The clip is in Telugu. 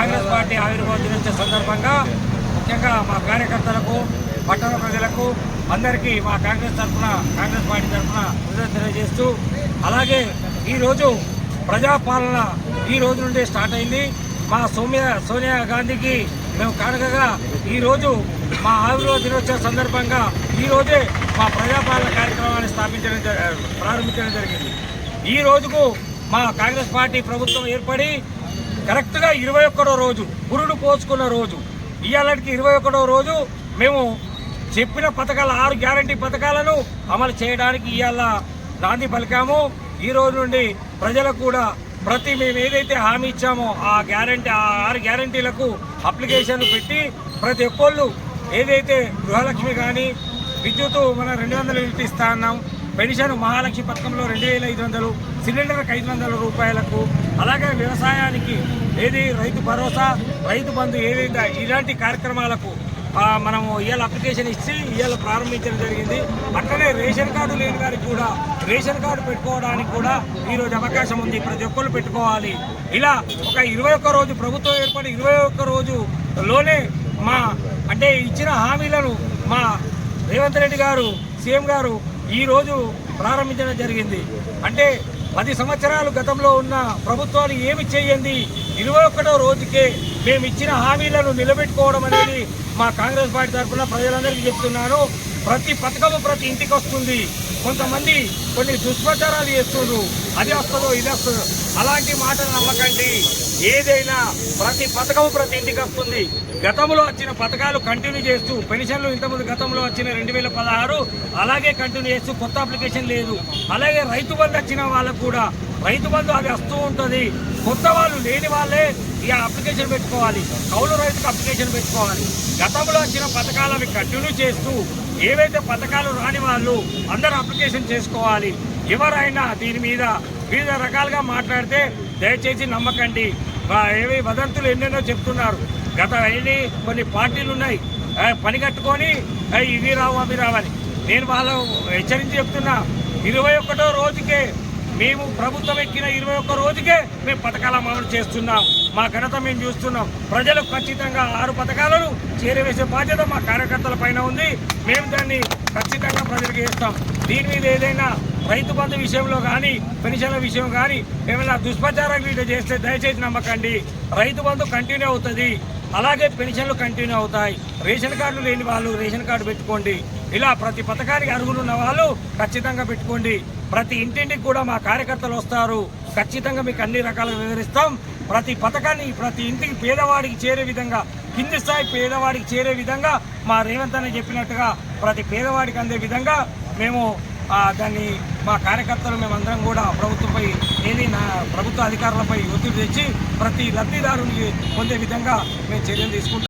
కాంగ్రెస్ పార్టీ ఆవిర్భావ దినోత్సవ సందర్భంగా ముఖ్యంగా మా కార్యకర్తలకు పట్టణ ప్రజలకు అందరికీ మా కాంగ్రెస్ పార్టీ తరఫున కృతజ్ఞతలు తెలియజేస్తూ, అలాగే ఈరోజు ప్రజాపాలన ఈ రోజు నుండి స్టార్ట్ అయింది. మా సోనియా గాంధీకి మేము కానుకగా ఈరోజు మా ఆవిర్భావ దినోత్సవ సందర్భంగా ఈరోజే మా ప్రజాపాలన కార్యక్రమాన్ని ప్రారంభించడం జరిగింది. ఈ రోజుకు మా కాంగ్రెస్ పార్టీ ప్రభుత్వం ఏర్పడి కరెక్ట్గా 21వ రోజు, పురుడు పోసుకున్న రోజు. ఇవాళకి 21వ రోజు మేము చెప్పిన పథకాల 6 గ్యారంటీ పథకాలను అమలు చేయడానికి ఇవాళ నాంది పలికాము. ఈ రోజు నుండి ప్రజలకు కూడా మేము ఏదైతే హామీ ఇచ్చామో ఆ 6 గ్యారంటీలకు అప్లికేషన్లు పెట్టి ప్రతి ఒక్కళ్ళు ఏదైతే గృహలక్ష్మి కానీ, విద్యుత్ మన 200 యూనిట్ ఇస్తా అన్నాం, పెన్షన్ మహాలక్ష్మి పథకంలో 2500, సిలిండర్కి 500 రూపాయలకు, అలాగే వ్యవసాయానికి రైతు భరోసా, రైతు బంధు ఏదైతే ఇలాంటి కార్యక్రమాలకు మనము ఇవాళ అప్లికేషన్ ఇచ్చి ఇవాళ ప్రారంభించడం జరిగింది. అట్లనే రేషన్ కార్డు లేని వారికి కూడా రేషన్ కార్డు పెట్టుకోవడానికి కూడా ఈరోజు అవకాశం ఉంది. ప్రతి ఒక్కరు పెట్టుకోవాలి. ఇలా ఒక 21 రోజు ప్రభుత్వం ఏర్పడి 21 రోజులోనే ఇచ్చిన హామీలను మా రేవంత్ రెడ్డి గారు సీఎం గారు ఈరోజు ప్రారంభించడం జరిగింది. 10 సంవత్సరాలు గతంలో ఉన్న ప్రభుత్వాలు ఏమి చేయండి 21వ రోజుకే మేము ఇచ్చిన హామీలను నిలబెట్టుకోవడం అనేది మా కాంగ్రెస్ పార్టీ తరఫున ప్రజలందరికీ చెప్తున్నాను. ప్రతి పథకము ప్రతి ఇంటికి వస్తుంది. కొంతమంది కొన్ని దుష్ప్రచారాలు చేస్తున్నారు, అది వస్తుందో ఇది వస్తుందో, అలాంటి మాటలు నమ్మకండి. ఏదైనా ప్రతి పథకము ప్రతి ఇంటికి వస్తుంది. గతంలో వచ్చిన పథకాలు కంటిన్యూ చేస్తూ, పెన్షన్లు ఇంతకుముందు గతంలో వచ్చిన 2016 అలాగే కంటిన్యూ చేస్తూ, కొత్త అప్లికేషన్ లేదు. అలాగే రైతు బంధు వచ్చిన వాళ్ళకు కూడా రైతు బంధు అది వస్తూ ఉంటుంది. కొత్త వాళ్ళు లేని వాళ్ళే ఇక అప్లికేషన్ పెట్టుకోవాలి, కౌలు రైతుకు అప్లికేషన్ పెట్టుకోవాలి. గతంలో వచ్చిన పథకాలు అవి కంటిన్యూ చేస్తూ, ఏవైతే పథకాలు రాని వాళ్ళు అందరూ అప్లికేషన్ చేసుకోవాలి. ఎవరైనా దీని మీద వివిధ రకాలుగా మాట్లాడితే దయచేసి నమ్మకండి. ఏవి వదంతులు ఎన్నెన్నో చెప్తున్నారు. కొన్ని పార్టీలు ఉన్నాయి పని కట్టుకొని ఇవి రావు అవి రావని. నేను వాళ్ళు హెచ్చరించి చెప్తున్నా, 21వ రోజుకే మేము ప్రభుత్వం ఎక్కిన 21 రోజుకే మేము పథకాలు అమలు చేస్తున్నాం. మా ఘనత మేము చూస్తున్నాం. ప్రజలకు ఖచ్చితంగా 6 పథకాలను చేరవేసే బాధ్యత మా కార్యకర్తల పైన ఉంది. మేము దాన్ని ఖచ్చితంగా ప్రజలకు ఇస్తాం. దీని మీద ఏదైనా రైతు బంధు విషయంలో కానీ, పెన్షన్ల విషయం కానీ ఏమైనా దుష్ప్రచారాలు చేస్తే దయచేసి నమ్మకండి. రైతు బంధు కంటిన్యూ అవుతుంది, అలాగే పెన్షన్లు కంటిన్యూ అవుతాయి. రేషన్ కార్డులు లేని వాళ్ళు రేషన్ కార్డు పెట్టుకోండి. ఇలా ప్రతి పథకానికి అర్హులున్న వాళ్ళు ఖచ్చితంగా పెట్టుకోండి. ప్రతి ఇంటింటికి కూడా మా కార్యకర్తలు వస్తారు. ఖచ్చితంగా మీకు అన్ని రకాలుగా వివరిస్తాం. ప్రతి పథకాన్ని ప్రతి ఇంటికి పేదవాడికి చేరే విధంగా, కింది స్థాయి పేదవాడికి చేరే విధంగా మా రేవంత్ అన్న చెప్పినట్టుగా ప్రతి పేదవాడికి అందే విధంగా మేము దాన్ని మా కార్యకర్తలు మేమందరం కూడా ప్రభుత్వంపై ప్రభుత్వ అధికారులపై ఒత్తిడి తెచ్చి ప్రతి లబ్ధిదారునికి పొందే విధంగా మేము చర్యలు తీసుకుంటాం.